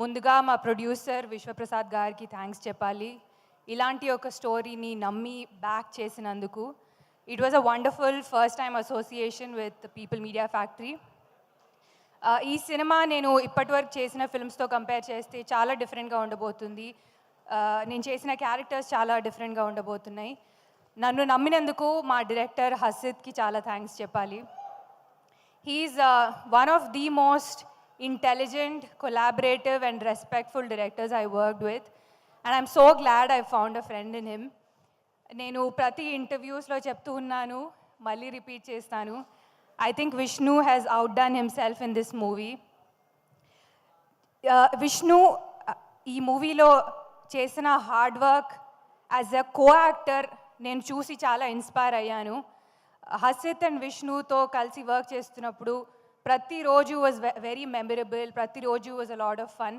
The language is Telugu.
ముందుగా మా ప్రొడ్యూసర్ విశ్వప్రసాద్ గారికి థ్యాంక్స్ చెప్పాలి. ఇలాంటి ఒక స్టోరీని నమ్మి బ్యాక్ చేసినందుకు. It was a wonderful first time association with people media factory. ఈ సినిమా నేను ఇప్పటివరకు చేసిన ఫిల్మ్స్తో కంపేర్ చేస్తే చాలా డిఫరెంట్గా ఉండబోతుంది. నేను చేసిన క్యారెక్టర్స్ చాలా డిఫరెంట్గా ఉండబోతున్నాయి. నన్ను నమ్మినందుకు మా డైరెక్టర్ హసిత్కి చాలా థ్యాంక్స్ చెప్పాలి. He is one of the most intelligent, collaborative and respectful directors I worked with, and I'm so glad I found a friend in him. నేను ప్రతి ఇంటర్వ్యూస్లో చెప్తూ ఉన్నాను, మళ్ళీ రిపీట్ చేస్తాను. I think Vishnu has outdone himself in this movie. Vishnu ఈ మూవీలో చేసిన hard work as a co actor నేను చూసి చాలా ఇన్స్పైర్ అయ్యాను. హసిత్ అండ్ విష్ణుతో కలిసి వర్క్ చేస్తున్నప్పుడు ప్రతిరోజు వాజ్ వెరీ మెమరబుల్, ప్రతిరోజు was a lot of fun.